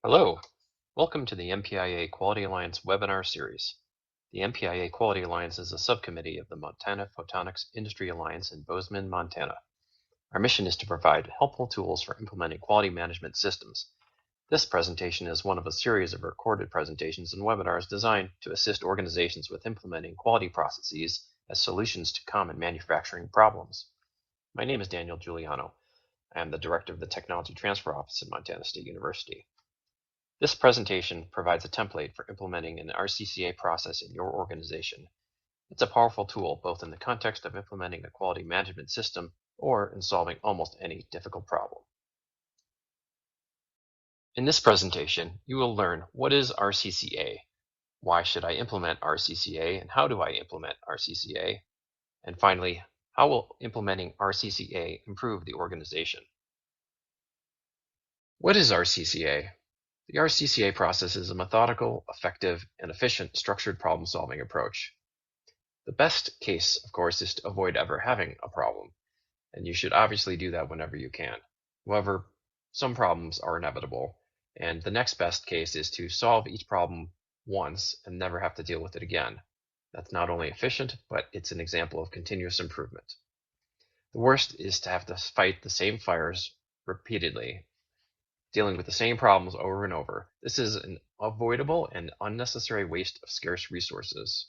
Hello, welcome to the MPIA Quality Alliance webinar series. The MPIA Quality Alliance is a subcommittee of the Montana Photonics Industry Alliance in Bozeman, Montana. Our mission is to provide helpful tools for implementing quality management systems. This presentation is one of a series of recorded presentations and webinars designed to assist organizations with implementing quality processes as solutions to common manufacturing problems. My name is Daniel Giuliano. I am the Director of the Technology Transfer Office at Montana State University. This presentation provides a template for implementing an RCCA process in your organization. It's a powerful tool both in the context of implementing a quality management system or in solving almost any difficult problem. In this presentation, you will learn what is RCCA, why should I implement RCCA, and how do I implement RCCA, and finally, how will implementing RCCA improve the organization? What is RCCA? The RCCA process is a methodical, effective, and efficient structured problem-solving approach. The best case, of course, is to avoid ever having a problem, and you should obviously do that whenever you can. However, some problems are inevitable, and the next best case is to solve each problem once and never have to deal with it again. That's not only efficient, but it's an example of continuous improvement. The worst is to have to fight the same fires repeatedly, dealing with the same problems over and over. This is an avoidable and unnecessary waste of scarce resources.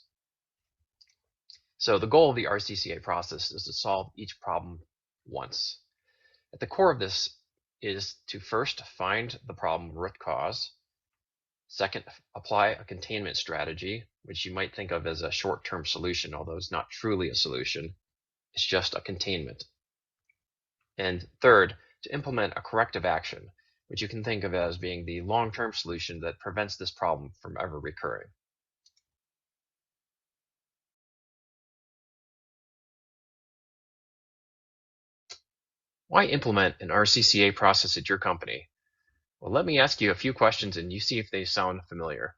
So the goal of the RCCA process is to solve each problem once. At the core of this is to first find the problem root cause. Second, apply a containment strategy, which you might think of as a short-term solution, although it's not truly a solution. It's just a containment. And third, to implement a corrective action, which you can think of as being the long-term solution that prevents this problem from ever recurring. Why implement an RCCA process at your company? Well, let me ask you a few questions and you see if they sound familiar.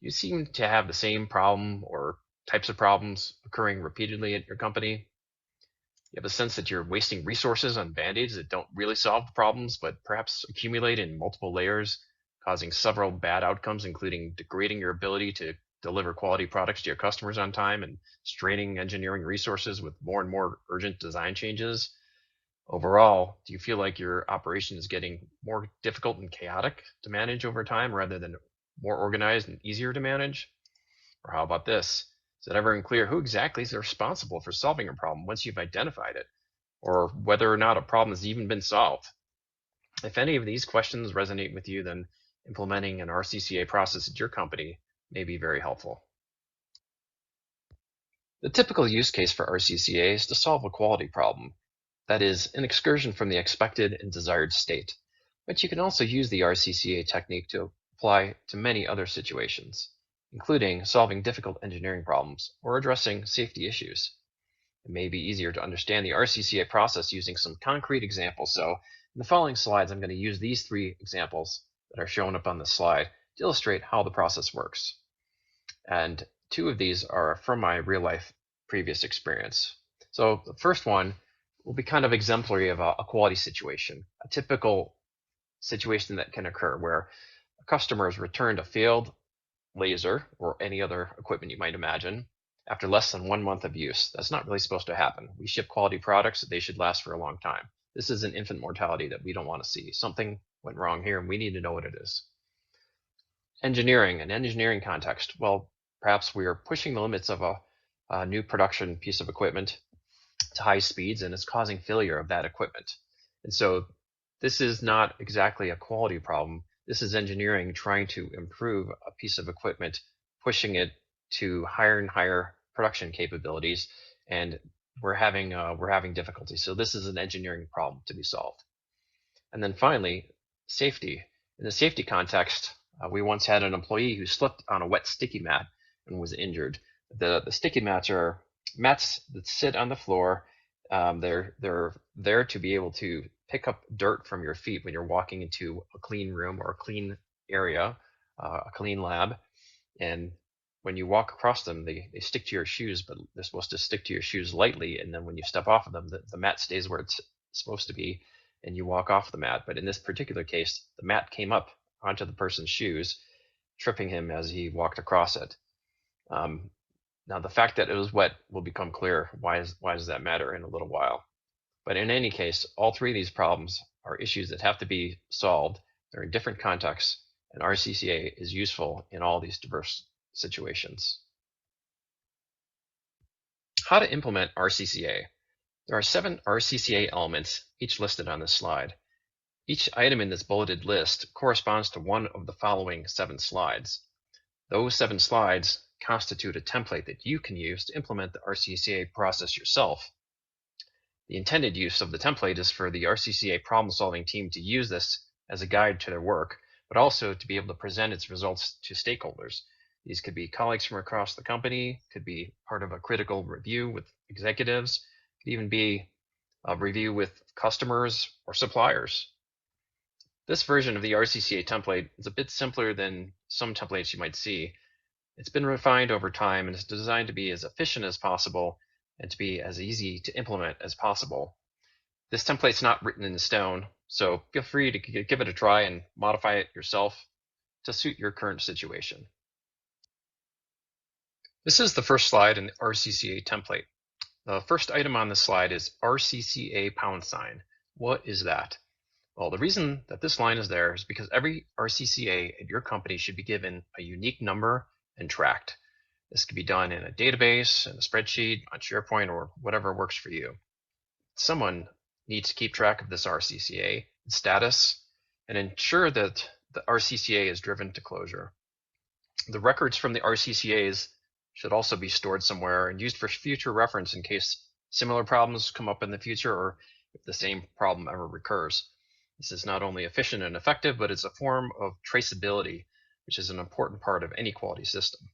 Do you seem to have the same problem or types of problems occurring repeatedly at your company? You have a sense that you're wasting resources on band-aids that don't really solve the problems, but perhaps accumulate in multiple layers, causing several bad outcomes, including degrading your ability to deliver quality products to your customers on time and straining engineering resources with more and more urgent design changes. Overall, do you feel like your operation is getting more difficult and chaotic to manage over time rather than more organized and easier to manage? Or how about this? Is it ever unclear who exactly is responsible for solving a problem once you've identified it, or whether or not a problem has even been solved? If any of these questions resonate with you, then implementing an RCCA process at your company may be very helpful. The typical use case for RCCA is to solve a quality problem, that is, an excursion from the expected and desired state. But you can also use the RCCA technique to apply to many other situations, including solving difficult engineering problems or addressing safety issues. It may be easier to understand the RCCA process using some concrete examples. So in the following slides, I'm going to use these three examples that are shown up on the slide to illustrate how the process works. And two of these are from my real life previous experience. So the first one will be kind of exemplary of a quality situation, a typical situation that can occur where a customer has returned a failed laser or any other equipment you might imagine after less than 1 month of use. That's not really supposed to happen. We ship quality products that they should last for a long time. This is an infant mortality that we don't want to see. Something went wrong here and we need to know what it is. Engineering, an engineering context. Well, perhaps we are pushing the limits of a new production piece of equipment to high speeds and it's causing failure of that equipment. And so this is not exactly a quality problem. This is engineering trying to improve a piece of equipment, pushing it to higher and higher production capabilities, and we're having difficulty. So this is an engineering problem to be solved. And then finally, safety. In the safety context, we once had an employee who slipped on a wet sticky mat and was injured. The sticky mats are mats that sit on the floor. They're there to be able to pick up dirt from your feet when you're walking into a clean room or a clean area, a clean lab. And when you walk across them, they stick to your shoes, but they're supposed to stick to your shoes lightly. And then when you step off of them, the mat stays where it's supposed to be, and you walk off the mat. But in this particular case, the mat came up onto the person's shoes, tripping him as he walked across it. Um, Now, the fact that it was wet will become clear. Why does that matter in a little while? But in any case, all three of these problems are issues that have to be solved. They're in different contexts, and RCCA is useful in all these diverse situations. How to implement RCCA. There are 7 RCCA elements, each listed on this slide. Each item in this bulleted list corresponds to one of the following 7 slides. Those 7 slides constitute a template that you can use to implement the RCCA process yourself. The intended use of the template is for the RCCA problem-solving team to use this as a guide to their work, but also to be able to present its results to stakeholders. These could be colleagues from across the company, could be part of a critical review with executives, could even be a review with customers or suppliers. This version of the RCCA template is a bit simpler than some templates you might see. It's been refined over time and is designed to be as efficient as possible and to be as easy to implement as possible. This template's not written in stone, so feel free to give it a try and modify it yourself to suit your current situation. This is the first slide in the RCCA template. The first item on this slide is RCCA #. What is that? Well, the reason that this line is there is because every RCCA at your company should be given a unique number and tracked. This could be done in a database, in a spreadsheet, on SharePoint, or whatever works for you. Someone needs to keep track of this RCCA status and ensure that the RCCA is driven to closure. The records from the RCCAs should also be stored somewhere and used for future reference in case similar problems come up in the future or if the same problem ever recurs. This is not only efficient and effective, but it's a form of traceability, which is an important part of any quality system.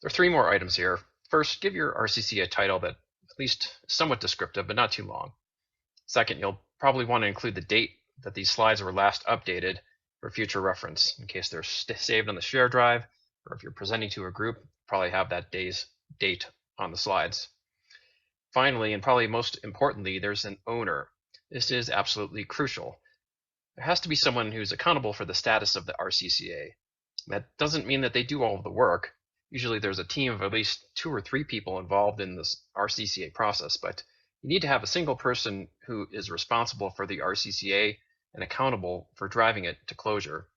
There are 3 more items here. First, give your RCCA a title that at least is somewhat descriptive, but not too long. Second, you'll probably want to include the date that these slides were last updated for future reference, in case they're saved on the share drive, or if you're presenting to a group, probably have that day's date on the slides. Finally, and probably most importantly, there's an owner. This is absolutely crucial. There has to be someone who's accountable for the status of the RCCA. That doesn't mean that they do all of the work. Usually there's a team of at least 2 or 3 people involved in this RCCA process, but you need to have a single person who is responsible for the RCCA and accountable for driving it to closure.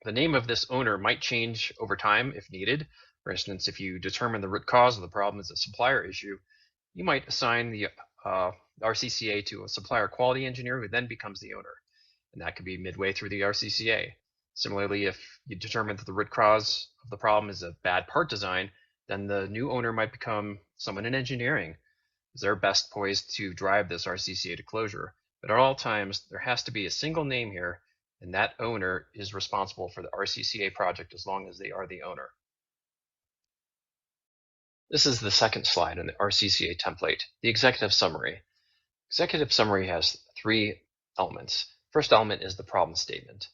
The name of this owner might change over time if needed. For instance, if you determine the root cause of the problem is a supplier issue, you might assign the RCCA to a supplier quality engineer who then becomes the owner, and that could be midway through the RCCA. Similarly, if you determine that the root cause of the problem is a bad part design, then the new owner might become someone in engineering, as they're best poised to drive this RCCA to closure. But at all times, there has to be a single name here, and that owner is responsible for the RCCA project as long as they are the owner. This is the second slide in the RCCA template, the executive summary. Executive summary has 3 elements. First element is the problem statement.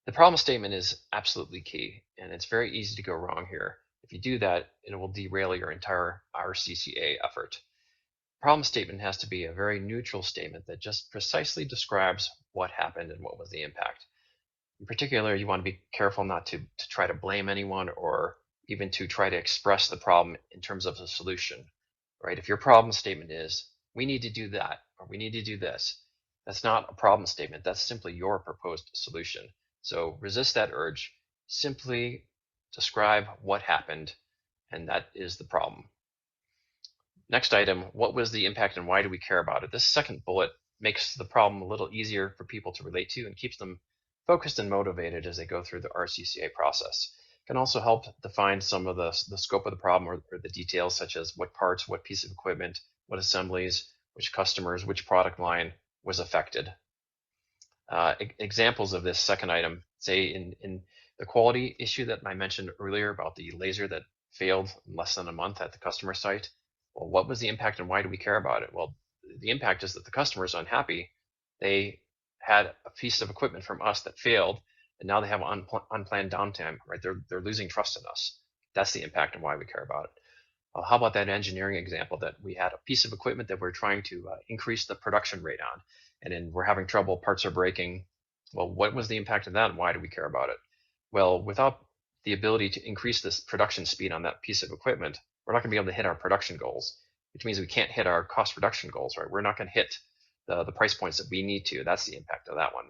The problem statement is absolutely key, and it's very easy to go wrong here. If you do that, it will derail your entire RCCA effort. The problem statement has to be a very neutral statement that just precisely describes what happened and what was the impact. In particular, you want to be careful not to try to blame anyone or even to try to express the problem in terms of a solution, right? If your problem statement is, we need to do that, or we need to do this, that's not a problem statement. That's simply your proposed solution. So resist that urge. Simply describe what happened, and that is the problem. Next item, what was the impact and why do we care about it? This second bullet makes the problem a little easier for people to relate to and keeps them focused and motivated as they go through the RCCA process. It can also help define some of the scope of the problem or the details, such as what parts, what piece of equipment, what assemblies, which customers, which product line was affected. Examples of this second item, say in the quality issue that I mentioned earlier about the laser that failed in less than a month at the customer site. Well, what was the impact and why do we care about it? Well, the impact is that the customer is unhappy. They had a piece of equipment from us that failed, and now they have unplanned downtime, right? They're losing trust in us. That's the impact and why we care about it. How about that engineering example that we had a piece of equipment that we're trying to increase the production rate on, and then we're having trouble, parts are breaking, Well, what was the impact of that and why do we care about it? Well, without the ability to increase this production speed on that piece of equipment, we're not going to be able to hit our production goals, which means we can't hit our cost reduction goals, right? We're not going to hit the price points that we need to. That's the impact of that one.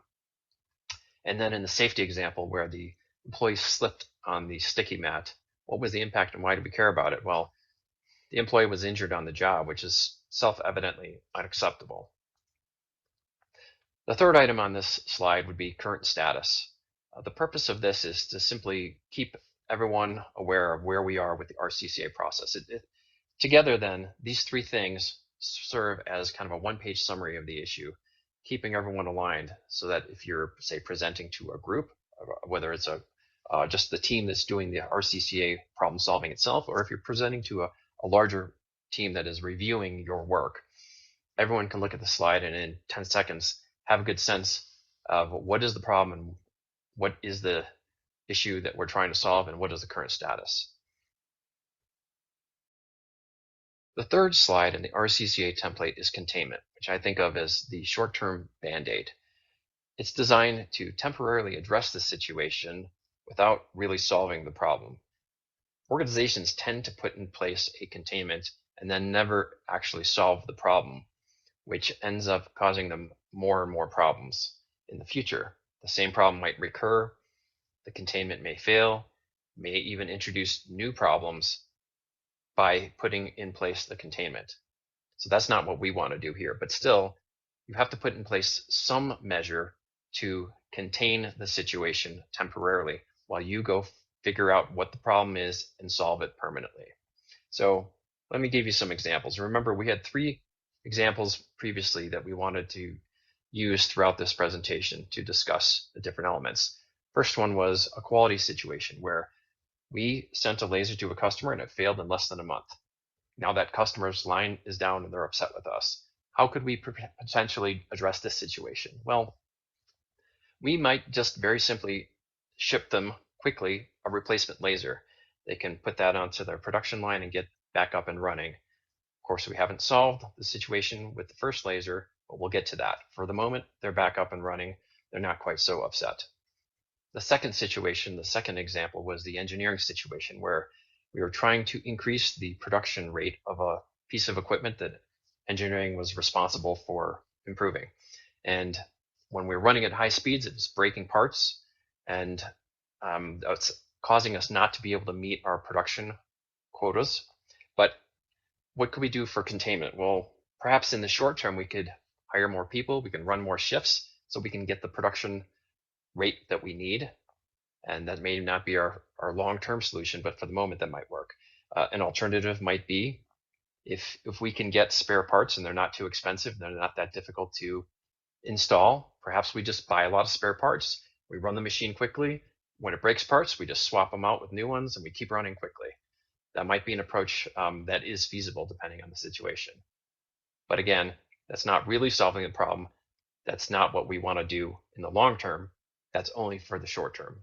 And then in the safety example where the employee slipped on the sticky mat, what was the impact and why do we care about it? Well, the employee was injured on the job, which is self-evidently unacceptable. The third item on this slide would be current status. The purpose of this is to simply keep everyone aware of where we are with the RCCA process. Together then, these three things serve as kind of a one-page summary of the issue, keeping everyone aligned so that if you're, say, presenting to a group, whether it's just the team that's doing the RCCA problem solving itself, or if you're presenting to a larger team that is reviewing your work, everyone can look at the slide and in 10 seconds have a good sense of what is the problem and what is the issue that we're trying to solve and what is the current status. The third slide in the RCCA template is containment, which I think of as the short-term band-aid. It's designed to temporarily address the situation without really solving the problem. Organizations tend to put in place a containment and then never actually solve the problem, which ends up causing them more and more problems in the future. The same problem might recur, the containment may fail, may even introduce new problems by putting in place the containment. So that's not what we want to do here, but still, you have to put in place some measure to contain the situation temporarily while you go figure out what the problem is and solve it permanently. So let me give you some examples. Remember, we had three examples previously that we wanted to use throughout this presentation to discuss the different elements. First one was a quality situation where we sent a laser to a customer and it failed in less than a month. Now that customer's line is down and they're upset with us. How could we potentially address this situation? Well, we might just very simply ship them quickly a replacement laser. They can put that onto their production line and get back up and running. Of course, we haven't solved the situation with the first laser, but we'll get to that. For the moment, they're back up and running. They're not quite so upset. The second situation, the second example, was the engineering situation where we were trying to increase the production rate of a piece of equipment that engineering was responsible for improving. And when we were running at high speeds, it was breaking parts, and it's causing us not to be able to meet our production quotas. But what could we do for containment? Well, perhaps in the short term, we could hire more people, we can run more shifts so we can get the production rate that we need. And that may not be our long-term solution, but for the moment that might work. An alternative might be if we can get spare parts and they're not too expensive, they're not that difficult to install, perhaps we just buy a lot of spare parts. We run the machine quickly. When it breaks parts, we just swap them out with new ones and we keep running quickly. That might be an approach that is feasible depending on the situation. But again, that's not really solving the problem. That's not what we want to do in the long term. That's only for the short term.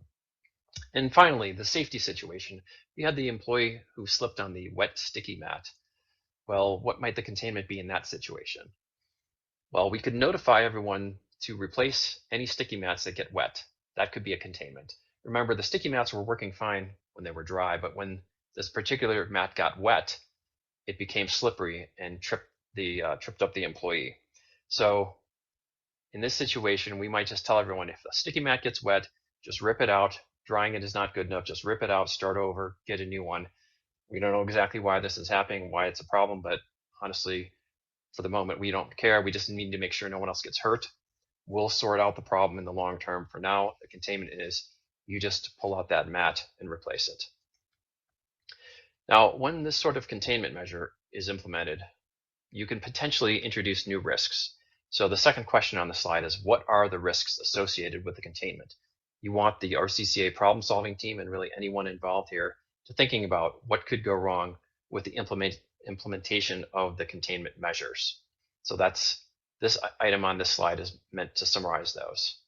And finally, the safety situation. We had the employee who slipped on the wet, sticky mat. Well, what might the containment be in that situation? Well, we could notify everyone to replace any sticky mats that get wet. That could be a containment. Remember, the sticky mats were working fine when they were dry, but when this particular mat got wet, it became slippery and tripped up the employee. So in this situation, we might just tell everyone if the sticky mat gets wet, just rip it out. Drying it is not good enough. Just rip it out, start over, get a new one. We don't know exactly why this is happening, why it's a problem, but honestly, for the moment, we don't care. We just need to make sure no one else gets hurt. We'll sort out the problem in the long term. For now, the containment is you just pull out that mat and replace it. Now, when this sort of containment measure is implemented, you can potentially introduce new risks. So the second question on the slide is, what are the risks associated with the containment? You want the RCCA problem-solving team and really anyone involved here to thinking about what could go wrong with the implementation of the containment measures. So that's this item on this slide is meant to summarize those.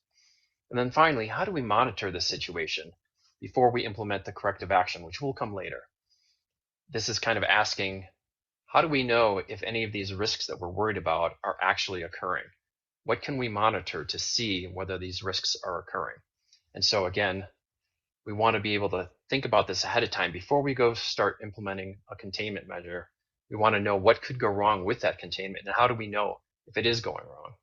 And then finally, how do we monitor the situation before we implement the corrective action, which will come later? This is kind of asking, how do we know if any of these risks that we're worried about are actually occurring? what can we monitor to see whether these risks are occurring? And so again, we want to be able to think about this ahead of time before we go start implementing a containment measure. We want to know what could go wrong with that containment and how do we know if it is going wrong.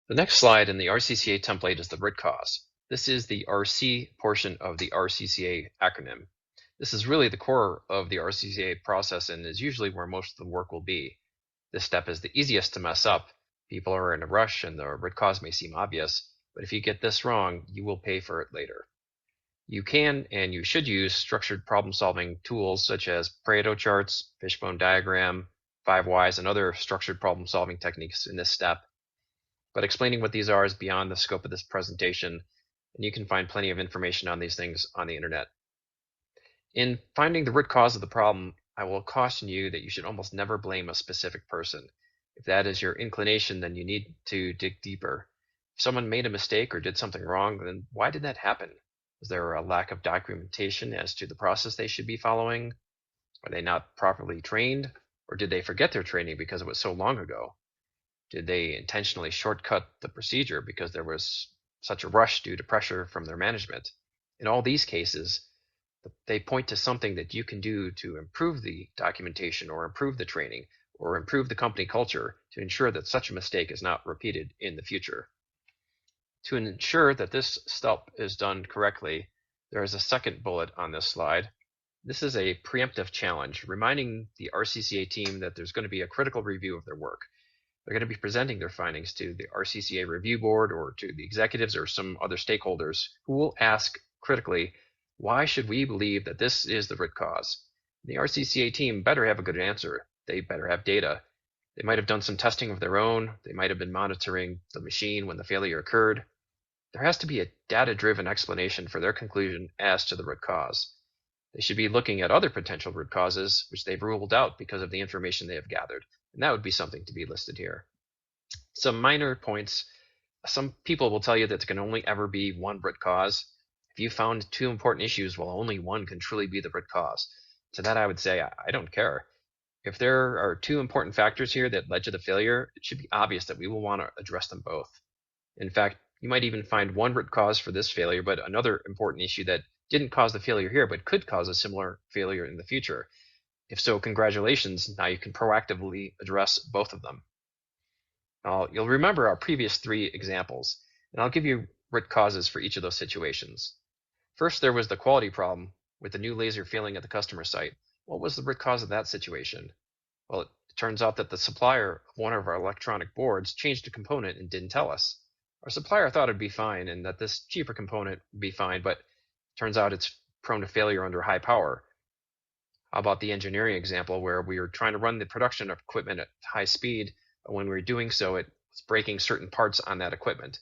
The next slide in the RCCA template is the root cause. This is the RC portion of the RCCA acronym. This is really the core of the RCCA process and is usually where most of the work will be. This step is the easiest to mess up. People are in a rush and the root cause may seem obvious, but if you get this wrong, you will pay for it later. You can and you should use structured problem-solving tools such as Pareto charts, fishbone diagram, 5 whys, and other structured problem-solving techniques in this step. But explaining what these are is beyond the scope of this presentation, and you can find plenty of information on these things on the internet. In finding the root cause of the problem, I will caution you that you should almost never blame a specific person. If that is your inclination, then you need to dig deeper. If someone made a mistake or did something wrong, then why did that happen? Was there a lack of documentation as to the process they should be following? Are they not properly trained? Or did they forget their training because it was so long ago? Did they intentionally shortcut the procedure because there was such a rush due to pressure from their management? In all these cases, they point to something that you can do to improve the documentation or improve the training or improve the company culture to ensure that such a mistake is not repeated in the future. To ensure that this step is done correctly, there is a second bullet on this slide. This is a preemptive challenge, reminding the RCCA team that there's going to be a critical review of their work. They're going to be presenting their findings to the RCCA review board or to the executives or some other stakeholders who will ask critically, why should we believe that this is the root cause? The RCCA team better have a good answer. They better have data. They might have done some testing of their own. They might have been monitoring the machine when the failure occurred. There has to be a data-driven explanation for their conclusion as to the root cause. They should be looking at other potential root causes, which they've ruled out because of the information they have gathered. And that would be something to be listed here. Some minor points. Some people will tell you that there can only ever be one root cause. If you found two important issues, well, only one can truly be the root cause. To that I would say, I don't care. If there are two important factors here that led to the failure, it should be obvious that we will want to address them both. In fact, you might even find one root cause for this failure, but another important issue that didn't cause the failure here, but could cause a similar failure in the future. If so, congratulations, now you can proactively address both of them. Now, you'll remember our previous three examples, and I'll give you root causes for each of those situations. First, there was the quality problem with the new laser failing at the customer site. What was the root cause of that situation? Well, it turns out that the supplier of one of our electronic boards changed a component and didn't tell us. Our supplier thought it'd be fine and that this cheaper component would be fine, but it turns out it's prone to failure under high power. How about the engineering example where we were trying to run the production equipment at high speed, but when we were doing so, it was breaking certain parts on that equipment.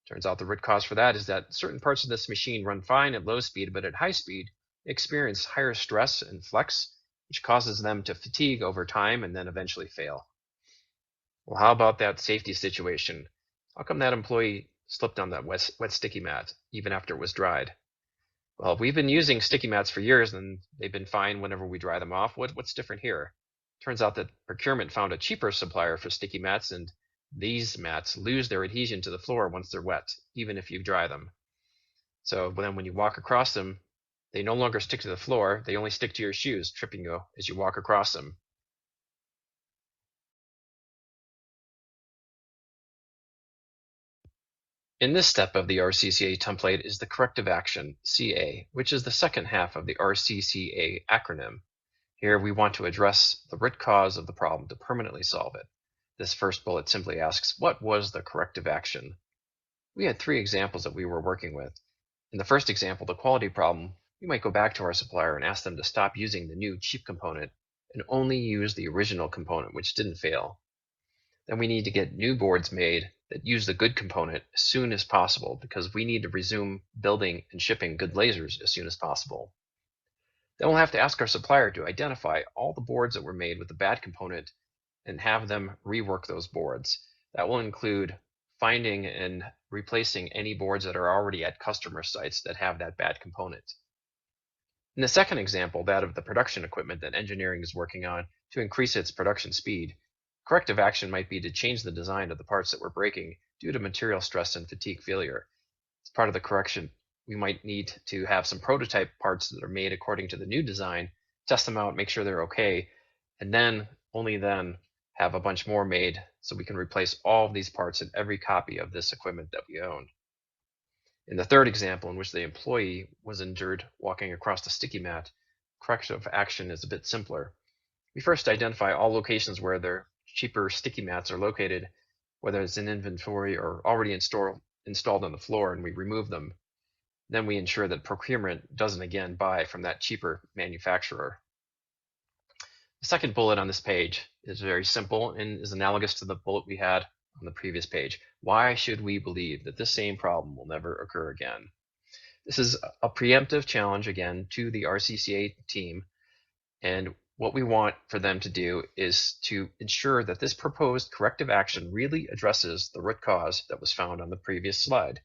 Turns out the root cause for that is that certain parts of this machine run fine at low speed, but at high speed, they experience higher stress and flex, which causes them to fatigue over time and then eventually fail. Well, how about that safety situation? How come that employee slipped on that wet sticky mat even after it was dried? Well, we've been using sticky mats for years and they've been fine whenever we dry them off. What's different here? Turns out that procurement found a cheaper supplier for sticky mats, and these mats lose their adhesion to the floor once they're wet, even if you dry them. So then when you walk across them, they no longer stick to the floor, they only stick to your shoes, tripping you as you walk across them. In this step of the RCCA template is the corrective action, CA, which is the second half of the RCCA acronym. Here we want to address the root cause of the problem to permanently solve it. This first bullet simply asks, what was the corrective action? We had three examples that we were working with. In the first example, the quality problem, we might go back to our supplier and ask them to stop using the new cheap component and only use the original component, which didn't fail. Then we need to get new boards made that use the good component as soon as possible because we need to resume building and shipping good lasers as soon as possible. Then we'll have to ask our supplier to identify all the boards that were made with the bad component and have them rework those boards. That will include finding and replacing any boards that are already at customer sites that have that bad component. In the second example, that of the production equipment that engineering is working on to increase its production speed, corrective action might be to change the design of the parts that were breaking due to material stress and fatigue failure. As part of the correction, we might need to have some prototype parts that are made according to the new design, test them out, make sure they're okay, and then, only then, have a bunch more made so we can replace all of these parts in every copy of this equipment that we own. In the third example, in which the employee was injured walking across the sticky mat, corrective action is a bit simpler. We first identify all locations where their cheaper sticky mats are located, whether it's in inventory or already installed on the floor, and we remove them. Then we ensure that procurement doesn't again buy from that cheaper manufacturer. The second bullet on this page is very simple and is analogous to the bullet we had on the previous page. Why should we believe that this same problem will never occur again? This is a preemptive challenge again to the RCCA team, and what we want for them to do is to ensure that this proposed corrective action really addresses the root cause that was found on the previous slide.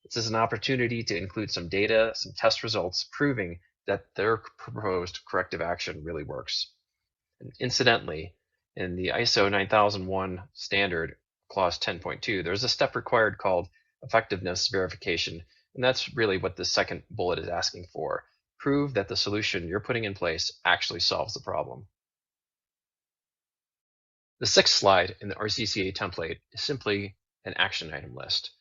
This is an opportunity to include some data, some test results proving that their proposed corrective action really works. And incidentally, in the ISO 9001 standard, clause 10.2, there's a step required called effectiveness verification, and that's really what the second bullet is asking for. Prove that the solution you're putting in place actually solves the problem. The sixth slide in the RCCA template is simply an action item list.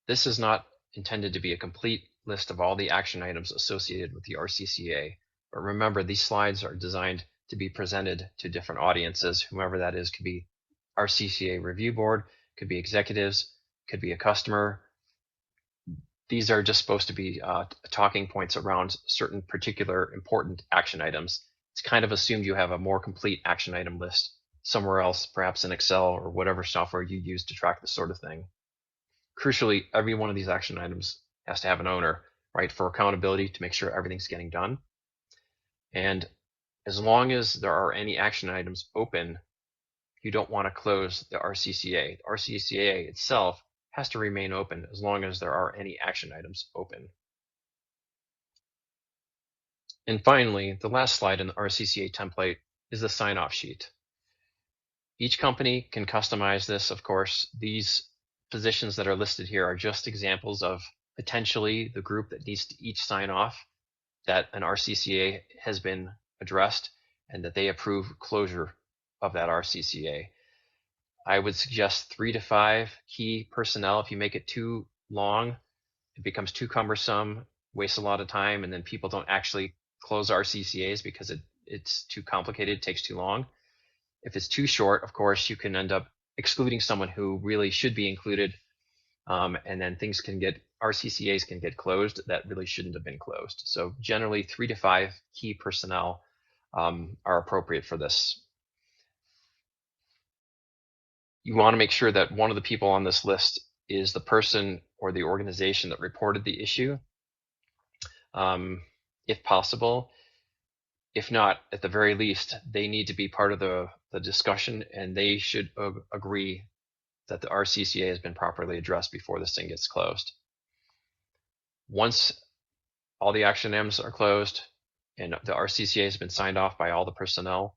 This is not intended to be a complete list of all the action items associated with the RCCA, but remember, these slides are designed to be presented to different audiences, whomever that is. Could be RCCA review board, could be executives, could be a customer. These are just supposed to be talking points around certain particular important action items. It's kind of assumed you have a more complete action item list somewhere else, perhaps in Excel or whatever software you use to track this sort of thing. Crucially, every one of these action items has to have an owner, right, for accountability to make sure everything's getting done. And as long as there are any action items open, you don't want to close the RCCA. The RCCA itself has to remain open as long as there are any action items open. And finally, the last slide in the RCCA template is the sign-off sheet. Each company can customize this, of course. These positions that are listed here are just examples of potentially the group that needs to each sign off that an RCCA has been addressed and that they approve closure of that RCCA. I would suggest 3 to 5 key personnel. If you make it too long, it becomes too cumbersome, wastes a lot of time, and then people don't actually close RCCAs because it's too complicated, takes too long. If it's too short, of course, you can end up excluding someone who really should be included, and then RCCAs can get closed that really shouldn't have been closed. So generally 3 to 5 key personnel are appropriate for this. You want to make sure that one of the people on this list is the person or the organization that reported the issue, if possible. If not, at the very least, they need to be part of the discussion, and they should agree that the RCCA has been properly addressed before this thing gets closed. Once all the action items are closed and the RCCA has been signed off by all the personnel,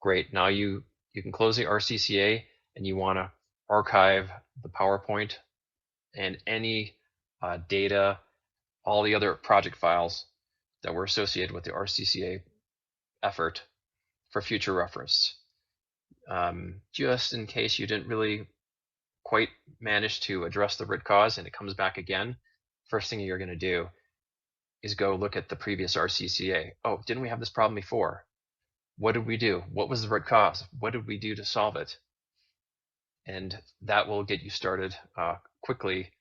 great. Now you can close the RCCA, and you want to archive the PowerPoint and any data, all the other project files that were associated with the RCCA effort for future reference. Just in case you didn't really quite manage to address the root cause and it comes back again, first thing you're going to do is go look at the previous RCCA. Oh, didn't we have this problem before? What did we do? What was the root cause? What did we do to solve it? And that will get you started quickly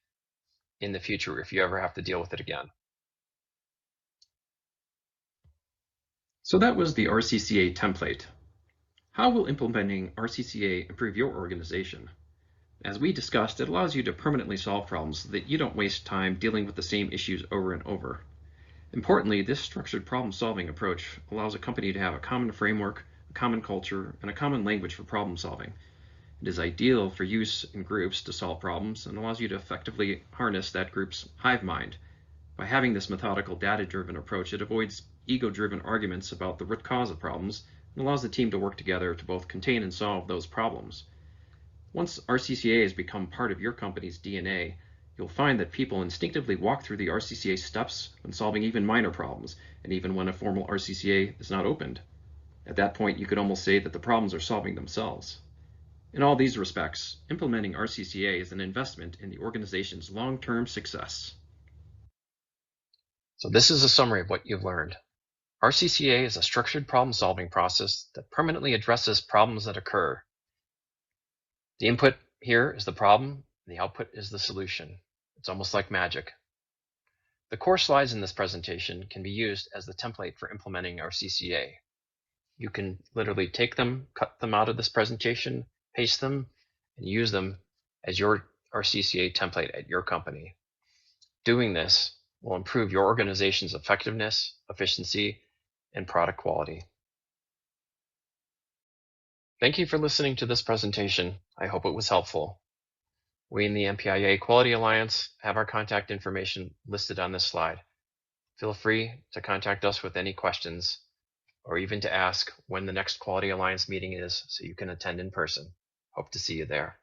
in the future if you ever have to deal with it again. So that was the RCCA template. How will implementing RCCA improve your organization? As we discussed, it allows you to permanently solve problems so that you don't waste time dealing with the same issues over and over. Importantly, this structured problem-solving approach allows a company to have a common framework, a common culture, and a common language for problem solving. It is ideal for use in groups to solve problems and allows you to effectively harness that group's hive mind. By having this methodical, data-driven approach, it avoids ego-driven arguments about the root cause of problems and allows the team to work together to both contain and solve those problems. Once RCCA has become part of your company's DNA, you'll find that people instinctively walk through the RCCA steps when solving even minor problems, and even when a formal RCCA is not opened. At that point, you could almost say that the problems are solving themselves. In all these respects, implementing RCCA is an investment in the organization's long-term success. So this is a summary of what you've learned. RCCA is a structured problem-solving process that permanently addresses problems that occur. The input here is the problem, and the output is the solution. It's almost like magic. The core slides in this presentation can be used as the template for implementing RCCA. You can literally take them, cut them out of this presentation, paste them, and use them as your RCCA template at your company. Doing this will improve your organization's effectiveness, efficiency, and product quality. Thank you for listening to this presentation. I hope it was helpful. We in the MPIA Quality Alliance have our contact information listed on this slide. Feel free to contact us with any questions or even to ask when the next Quality Alliance meeting is so you can attend in person. Hope to see you there.